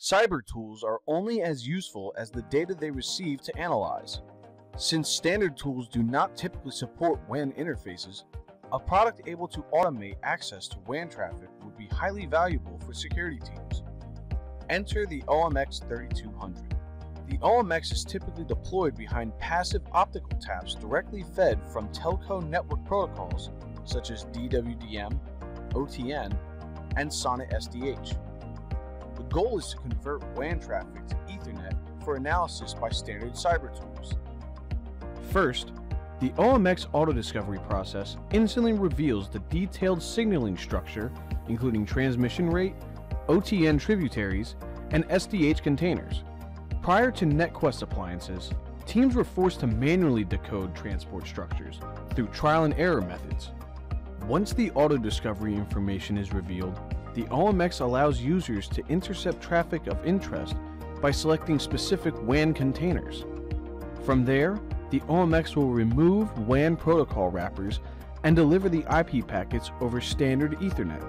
Cyber tools are only as useful as the data they receive to analyze. Since standard tools do not typically support WAN interfaces, a product able to automate access to WAN traffic would be highly valuable for security teams. Enter the OMX 3200. The OMX is typically deployed behind passive optical taps directly fed from telco network protocols such as DWDM, OTN, and SONET SDH. The goal is to convert WAN traffic to Ethernet for analysis by standard cyber tools. First, the OMX auto-discovery process instantly reveals the detailed signaling structure, including transmission rate, OTN tributaries, and SDH containers. Prior to NetQuest appliances, teams were forced to manually decode transport structures through trial and error methods. Once the auto-discovery information is revealed, the OMX allows users to intercept traffic of interest by selecting specific WAN containers. From there, the OMX will remove WAN protocol wrappers and deliver the IP packets over standard Ethernet.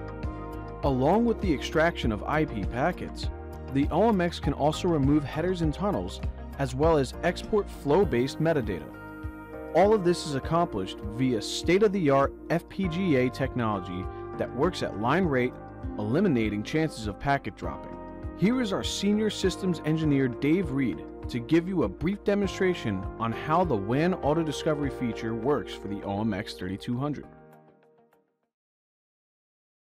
Along with the extraction of IP packets, the OMX can also remove headers and tunnels, as well as export flow-based metadata. All of this is accomplished via state-of-the-art FPGA technology that works at line rate, eliminating chances of packet dropping. Here is our senior systems engineer Dave Reed to give you a brief demonstration on how the WAN auto-discovery feature works for the OMX 3200.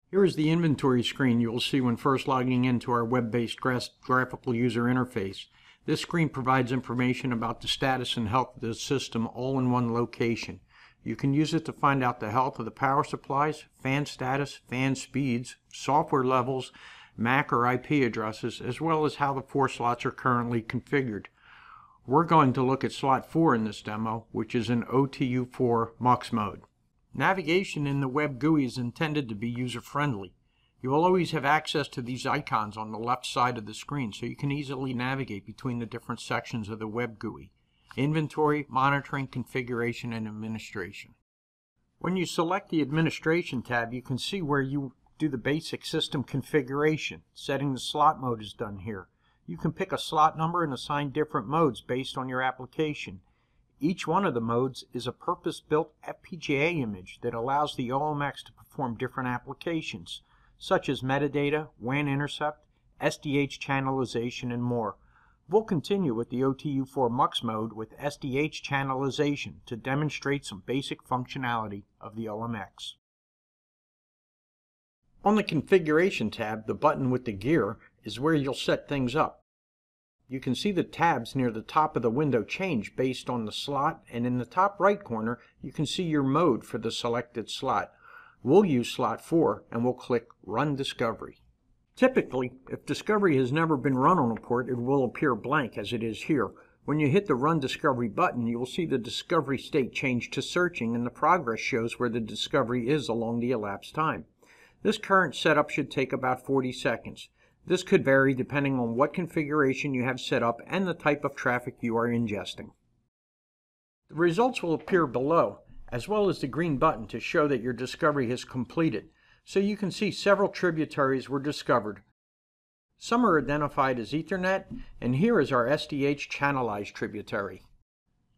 Here is the inventory screen you will see when first logging into our web-based graphical user interface. This screen provides information about the status and health of the system all in one location. You can use it to find out the health of the power supplies, fan status, fan speeds, software levels, MAC or IP addresses, as well as how the 4 slots are currently configured. We're going to look at slot 4 in this demo, which is in OTU4 MUX mode. Navigation in the web GUI is intended to be user-friendly. You will always have access to these icons on the left side of the screen, so you can easily navigate between the different sections of the web GUI: inventory, monitoring, configuration, and administration. When you select the administration tab, you can see where you do the basic system configuration. Setting the slot mode is done here. You can pick a slot number and assign different modes based on your application. Each one of the modes is a purpose-built FPGA image that allows the OMX to perform different applications, such as metadata, WAN intercept, SDH channelization, and more. We'll continue with the OTU4 MUX mode with SDH channelization to demonstrate some basic functionality of the OMX. On the Configuration tab, the button with the gear is where you'll set things up. You can see the tabs near the top of the window change based on the slot, and in the top right corner you can see your mode for the selected slot. We'll use slot 4 and we'll click Run Discovery. Typically, if Discovery has never been run on a port, it will appear blank as it is here. When you hit the Run Discovery button, you will see the discovery state change to searching, and the progress shows where the discovery is along the elapsed time. This current setup should take about 40 seconds. This could vary depending on what configuration you have set up and the type of traffic you are ingesting. The results will appear below, as well as the green button to show that your discovery is completed. So you can see several tributaries were discovered. Some are identified as Ethernet, and here is our SDH channelized tributary.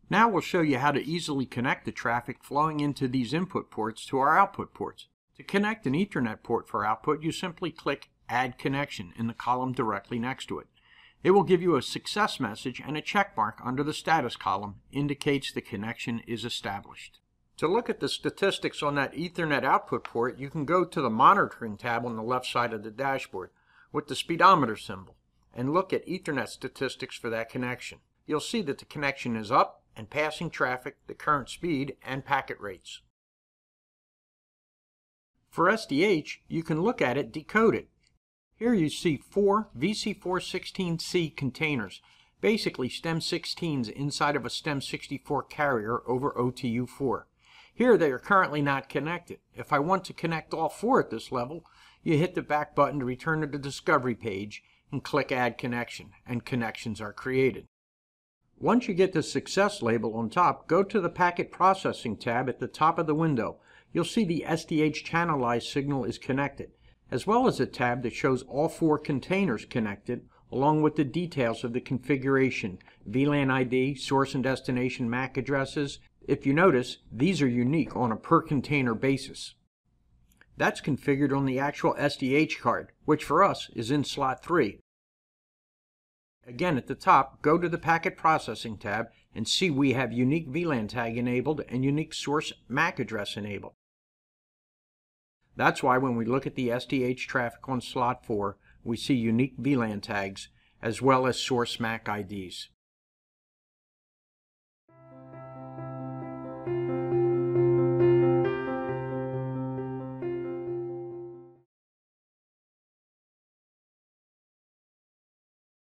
Now we'll show you how to easily connect the traffic flowing into these input ports to our output ports. To connect an Ethernet port for output, you simply click Add Connection in the column directly next to it. It will give you a success message, and a check mark under the status column indicates the connection is established. To look at the statistics on that Ethernet output port, you can go to the Monitoring tab on the left side of the dashboard with the speedometer symbol and look at Ethernet statistics for that connection. You'll see that the connection is up and passing traffic, the current speed, and packet rates. For SDH, you can look at it decoded. Here you see 4 VC416C containers, basically STEM16s inside of a STEM64 carrier over OTU4. Here they are currently not connected. If I want to connect all 4 at this level, you hit the back button to return to the Discovery page and click Add Connection, and connections are created. Once you get the success label on top, go to the Packet Processing tab at the top of the window. You'll see the SDH channelized signal is connected, as well as a tab that shows all 4 containers connected, along with the details of the configuration, VLAN ID, source and destination MAC addresses. If you notice, these are unique on a per container basis. That's configured on the actual SDH card, which for us is in slot 3. Again, at the top, go to the Packet Processing tab and see we have unique VLAN tag enabled and unique source MAC address enabled. That's why when we look at the SDH traffic on slot 4, we see unique VLAN tags as well as source MAC IDs.